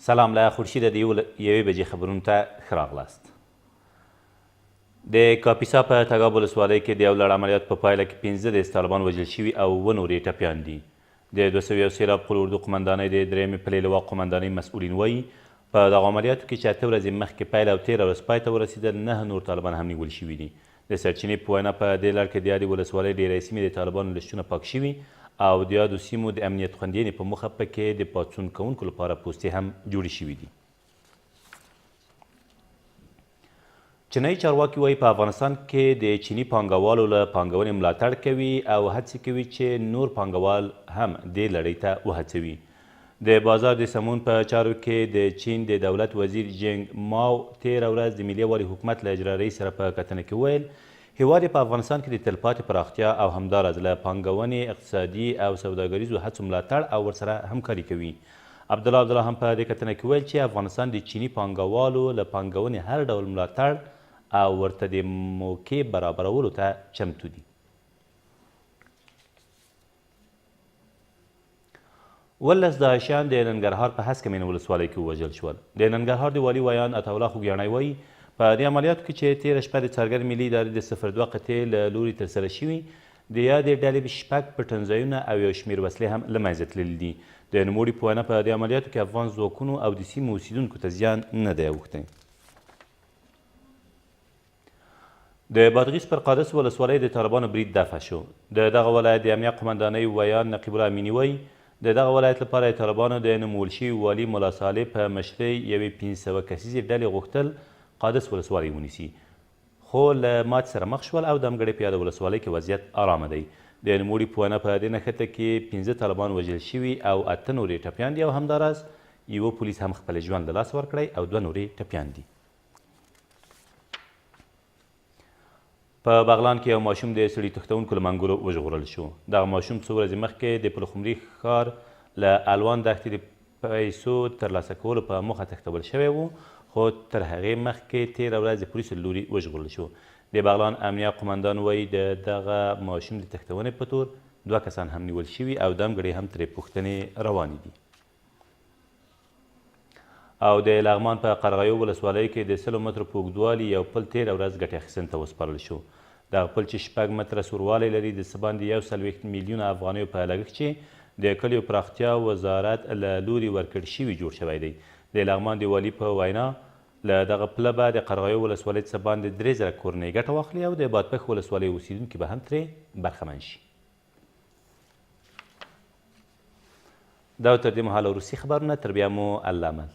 سلام له خورشید د یوې بجې خبرونو ته ښه راغلاست. د کاپیسا په تګاب ولسوالۍ کې د یو لړ عملیات په پایله کې 15 د طالبان وژل شوي او 7 نور یې ټپیان دي. د 201 سیلاب قل اردو قمندانۍ د درېیمې پلې لواء قمندانۍ مسؤلین وایي په دغو عملیاتو کې چې 8 ورځې مخکې پیل او 13 ورځ پای ته ورسېدل 9 نور طالبان هم نیول شوي دي. د سرچینې په وینا په دې لړ کې د یادې ولسوالۍ ډېری سیمې د طالبانو له شتونه پاک شوي او د یادو سیمو د امنیت خوندیینې په موخه پکې د پاڅون کوونکو لپاره پوستې هم جوړې شوي دي. چینایي چارواکي وایي په افغانستان کې د چیني پانګوالو له پانګونې ملاتړ کوي او هڅې کوي چې نور پانګوال هم دې لړۍ ته وهڅوي. د بازار د سمون په چارو کې د چین د دولت وزیر جنګ ماو 13 ورځ د ملي یووالي حکومت له اجرا رئیس سره په کتنه کې ویل هیواد په افغانستان کې د تلپاتې پراختیا او همداراز له پانګونې اقتصادي او سوداګریزو هڅو ملاتړ او ورسره همکاري کوي. عبدالله هم په دې کتنه کې ویل چې افغانستان د چیني پانګوالو له پانګونې هر ډول ملاتړ او ورته د موقع برابرولو ته چمتو دي. ولس داعشیان د ننګرهار په هسکه مینه ولسوالۍ کې ووژل شول. د ننګرهار د والي ویان عطاالله خوږیاڼی وایي په دې عملیاتو کې چې تېره شپه د څارګر ملي ادارې د 02 قطعې له لوري ترسره شوي د یادې ډلې 6 پټنځایونه او یو شمېر وسلې هم له منځه تللي دي. د نوموړي په وینا په دې عملیاتو کې افغان ځواکونو او د سیمو اوسیدونکو ته زیان نه دی اوښتی. د بادغیس پر قادس ولسوالۍ د طالبانو برید دفع شو. د دغه ولایت د امنیه قمندانۍ ویان نقیب الله امیني وایي د دغه ولایت لپاره د طالبانو د نومول شوي والي ملا صالح په مشرۍ یوې 500 کسیزې ډلې غوښتل قادس ولسوالۍ ونیسي، خو له ماتې سره مخ شول او د همګړۍ په یاده ولسوالۍ کې وضعیت ارامه دی. د نوموړي په وینا په دې نښته کې 15 طالبان وژل شوي او 8 نور یې ټپیان دي او همداراز یوه پولیس هم خپل ژوند له لاسه ورکړی او 2 نور یې ټپیان دي. په بغلان کې یو ماشوم د سړي تښتونکو له منګولو وژغورل شو. دغه ماشوم څو ورځې مخکې د پلخمري ښار له الوان دښتې د پیسو ترلاسه کولو په موخه تښتول شوی و، خو تر هغې مخکې 13 ورځ د پولیسو له لوري وژغورل شو. د بغلان امنیه قمندان وایي د دغه ماشوم د تښتونې په تور 2 کسان هم نیول شوي او د همګړۍ هم ترې پوښتنې روانې دي. او د لغمان په قرغیو ولسوالۍ کې د 100 مترو په اوږدوالي یو پل 13 ورځ ګټې اخیستنې ته وسپارل شو. دغه پل چې 6 متره سوروالی لري د څه باندې 140 میلیونه افغانیو په لګښت چې د کلیو پراختیا وزارت له لوري ورکړل شوي جوړ شوی دی. د لغمان د والي په وینا له دغه پله به د قرغیو ولسوالۍ څه باندې 3000 کورنۍ ګټه واخلي او د بادپخ ولسوالۍ اوسیدونکي به هم ترې برخمن شي. دا تر دې مهاله وروستي خبرونه، تر بیا مو الله امان.